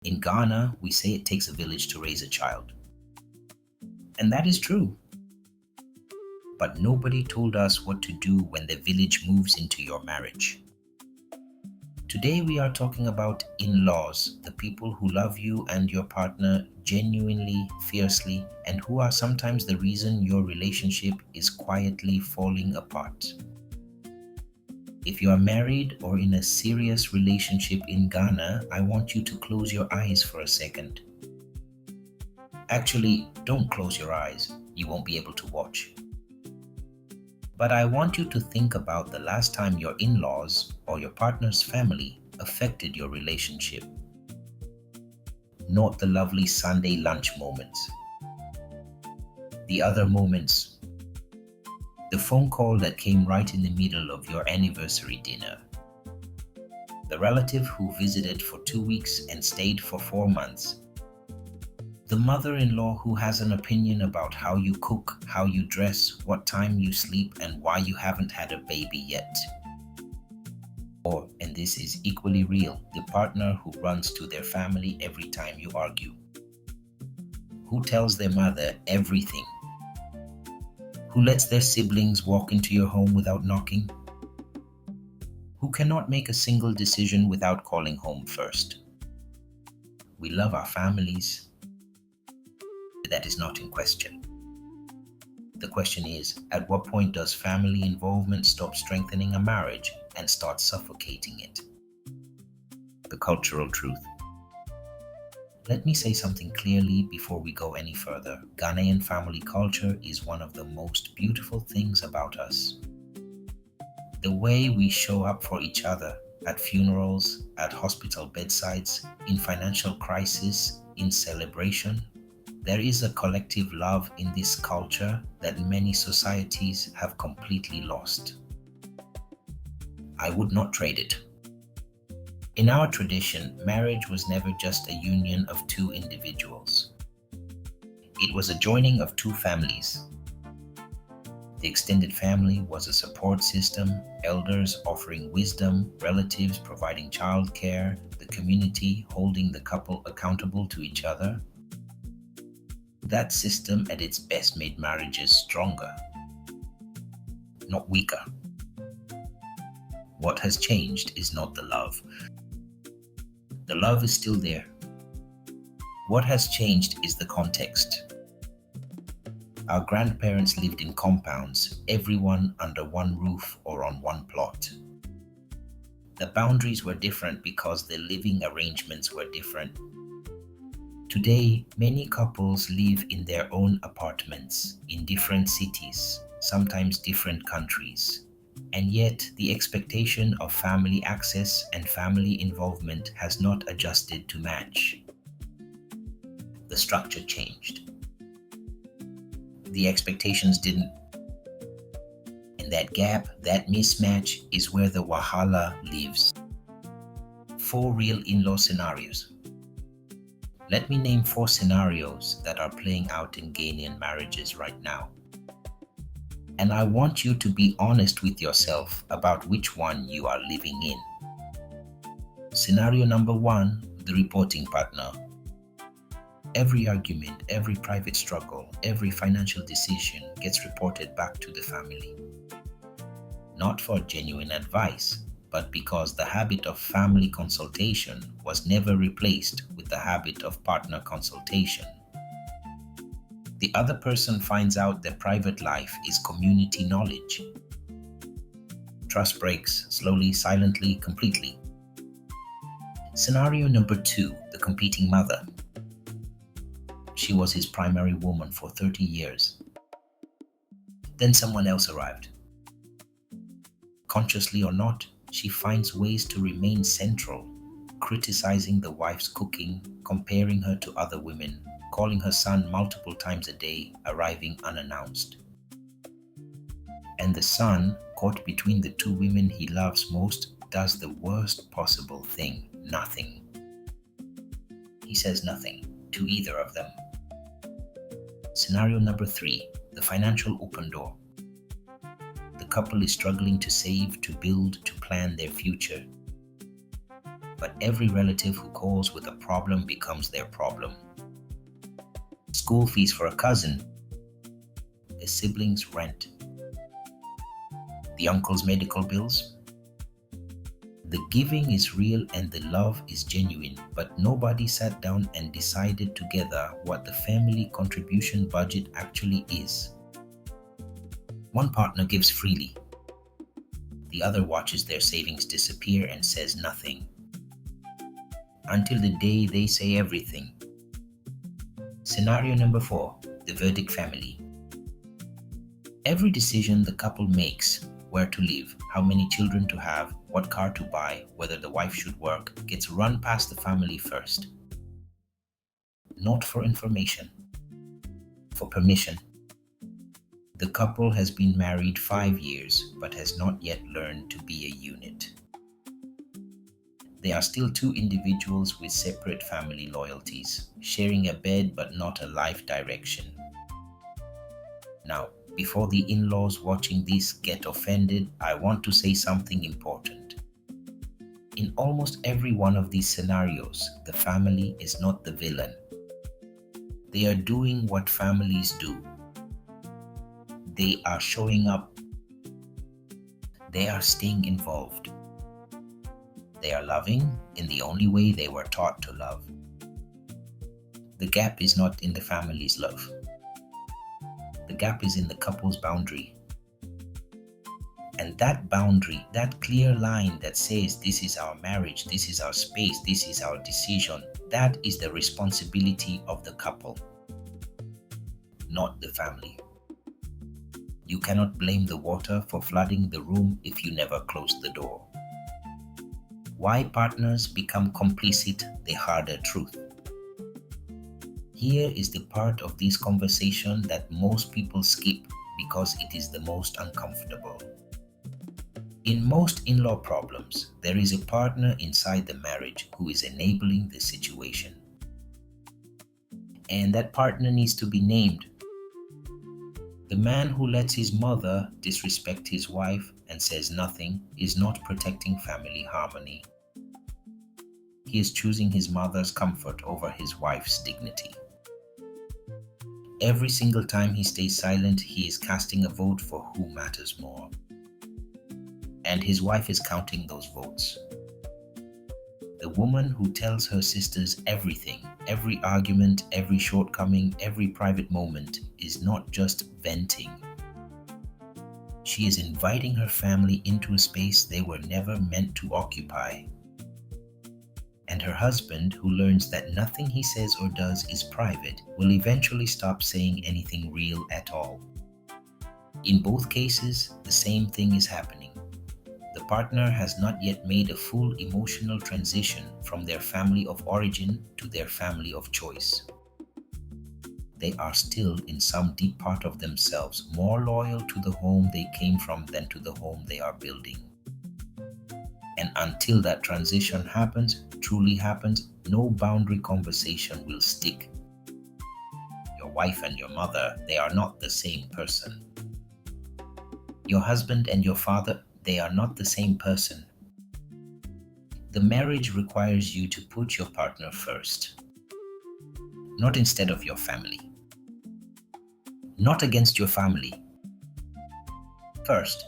In Ghana, we say it takes a village to raise a child. And that is true. But nobody told us what to do when the village moves into your marriage. Today we are talking about in-laws, the people who love you and your partner genuinely, fiercely, and who are sometimes the reason your relationship is quietly falling apart. If you are married or in a serious relationship in Ghana, I want you to close your eyes for a second. Actually, don't close your eyes. You won't be able to watch. But I want you to think about the last time your in-laws or your partner's family affected your relationship. Not the lovely Sunday lunch moments. The other moments. The phone call that came right in the middle of your anniversary dinner. The relative who visited for 2 weeks and stayed for 4 months. The mother-in-law who has an opinion about how you cook, how you dress, what time you sleep, and why you haven't had a baby yet. Or, and this is equally real, the partner who runs to their family every time you argue. Who tells their mother everything. Who lets their siblings walk into your home without knocking. Who cannot make a single decision without calling home first. We love our families. That is not in question. The question is, at what point does family involvement stop strengthening a marriage and start suffocating it? The cultural truth. Let me say something clearly before we go any further. Ghanaian family culture is one of the most beautiful things about us. The way we show up for each other at funerals, at hospital bedsides, in financial crisis, in celebration. There is a collective love in this culture that many societies have completely lost. I would not trade it. In our tradition, marriage was never just a union of two individuals. It was a joining of two families. The extended family was a support system, elders offering wisdom, relatives providing childcare, the community holding the couple accountable to each other. That system at its best made marriages stronger, not weaker. What has changed is not the love. The love is still there. What has changed is the context. Our grandparents lived in compounds, everyone under one roof or on one plot. The boundaries were different because the living arrangements were different. Today, many couples live in their own apartments in different cities, sometimes different countries. And yet, the expectation of family access and family involvement has not adjusted to match. The structure changed. The expectations didn't. And that gap, that mismatch, is where the Wahala lives. 4 real in-law scenarios. Let me name 4 scenarios that are playing out in Ghanaian marriages right now. And I want you to be honest with yourself about which one you are living in. Scenario number 1, the reporting partner. Every argument, every private struggle, every financial decision gets reported back to the family. Not for genuine advice, but because the habit of family consultation was never replaced with the habit of partner consultation. The other person finds out their private life is community knowledge. Trust breaks, slowly, silently, completely. Scenario number 2, the competing mother. She was his primary woman for 30 years. Then someone else arrived. Consciously or not, she finds ways to remain central, criticizing the wife's cooking, comparing her to other women, calling her son multiple times a day, arriving unannounced. And the son, caught between the 2 women he loves most, does the worst possible thing, nothing. He says nothing to either of them. Scenario number 3, the financial open door. The couple is struggling to save, to build, to plan their future. but every relative who calls with a problem becomes their problem. School fees for a cousin, a sibling's rent, the uncle's medical bills. The giving is real and the love is genuine, but nobody sat down and decided together what the family contribution budget actually is. One partner gives freely. The other watches their savings disappear and says nothing. Until the day they say everything. Scenario number 4, the verdict family. Every decision the couple makes, where to live, how many children to have, what car to buy, whether the wife should work, gets run past the family first. Not for information, for permission. The couple has been married 5 years but has not yet learned to be a unit. They are still two individuals with separate family loyalties, sharing a bed but not a life direction. Now, before the in-laws watching this get offended, I want to say something important. In almost every one of these scenarios, the family is not the villain. They are doing what families do. They are showing up. They are staying involved. They are loving in the only way they were taught to love. The gap is not in the family's love. The gap is in the couple's boundary. And that boundary, that clear line that says this is our marriage, this is our space, this is our decision, that is the responsibility of the couple, not the family. You cannot blame the water for flooding the room if you never closed the door. Why partners become complicit, the harder truth. Here is the part of this conversation that most people skip because it is the most uncomfortable. In most in-law problems, there is a partner inside the marriage who is enabling the situation. And that partner needs to be named. The man who lets his mother disrespect his wife and says nothing is not protecting family harmony. He is choosing his mother's comfort over his wife's dignity. Every single time he stays silent, he is casting a vote for who matters more. And his wife is counting those votes. The woman who tells her sisters everything, every argument, every shortcoming, every private moment, is not just venting. She is inviting her family into a space they were never meant to occupy. And her husband, who learns that nothing he says or does is private, will eventually stop saying anything real at all. In both cases, the same thing is happening. The partner has not yet made a full emotional transition from their family of origin to their family of choice. They are still, in some deep part of themselves, more loyal to the home they came from than to the home they are building. And until that transition happens, truly happens, no boundary conversation will stick. Your wife and your mother, they are not the same person. Your husband and your father, they are not the same person. The marriage requires you to put your partner first, not instead of your family, not against your family. First,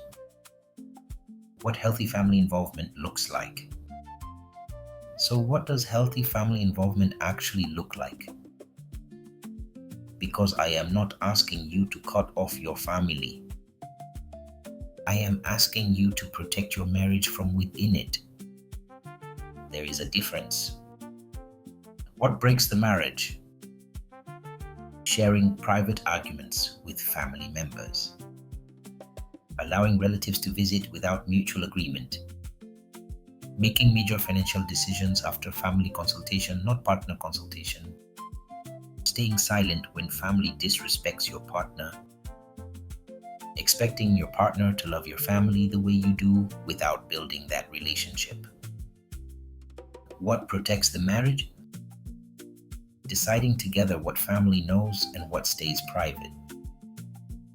what healthy family involvement looks like. So what does healthy family involvement actually look like? Because I am not asking you to cut off your family. I am asking you to protect your marriage from within it. There is a difference. What breaks the marriage? Sharing private arguments with family members. Allowing relatives to visit without mutual agreement. Making major financial decisions after family consultation, not partner consultation. Staying silent when family disrespects your partner. Expecting your partner to love your family the way you do without building that relationship. What protects the marriage? Deciding together what family knows and what stays private.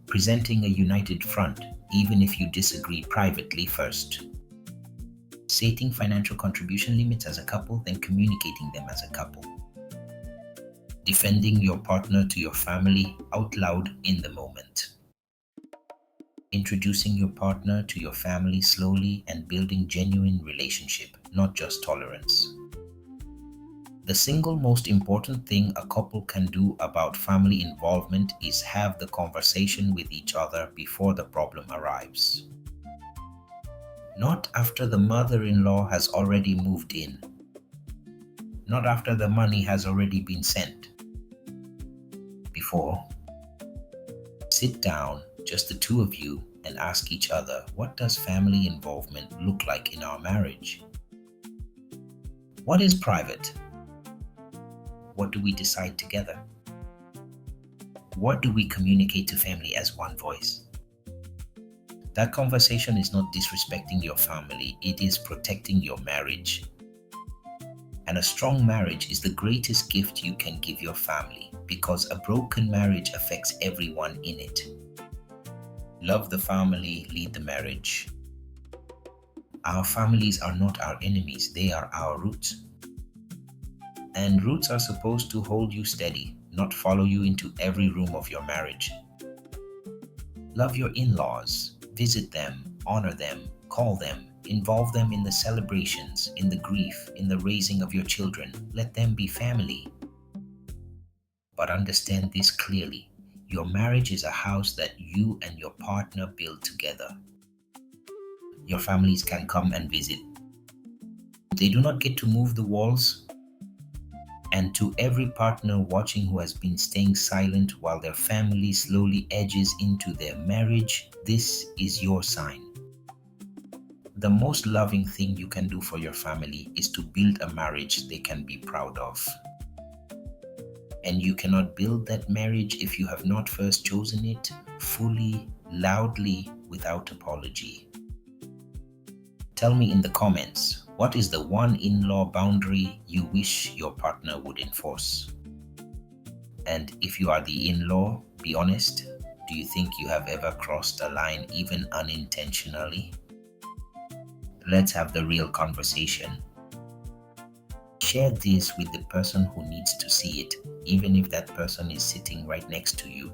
Presenting a united front, even if you disagree privately first. Setting financial contribution limits as a couple, then communicating them as a couple. Defending your partner to your family out loud in the moment. Introducing your partner to your family slowly and building genuine relationship, not just tolerance. The single most important thing a couple can do about family involvement is have the conversation with each other before the problem arrives. Not after the mother-in-law has already moved in. Not after the money has already been sent. Before, sit down, just the two of you, and ask each other, what does family involvement look like in our marriage? What is private? What do we decide together? What do we communicate to family as one voice? That conversation is not disrespecting your family, it is protecting your marriage. And a strong marriage is the greatest gift you can give your family because a broken marriage affects everyone in it. Love the family, lead the marriage. Our families are not our enemies, they are our roots. And roots are supposed to hold you steady, not follow you into every room of your marriage. Love your in-laws, visit them, honor them, call them, involve them in the celebrations, in the grief, in the raising of your children. Let them be family. But understand this clearly. Your marriage is a house that you and your partner build together. Your families can come and visit. They do not get to move the walls. And to every partner watching who has been staying silent while their family slowly edges into their marriage, this is your sign. The most loving thing you can do for your family is to build a marriage they can be proud of. And you cannot build that marriage if you have not first chosen it fully, loudly, without apology. Tell me in the comments, what is the one in-law boundary you wish your partner would enforce? And if you are the in-law, be honest, do you think you have ever crossed a line even unintentionally? Let's have the real conversation. Share this with the person who needs to see it, even if that person is sitting right next to you.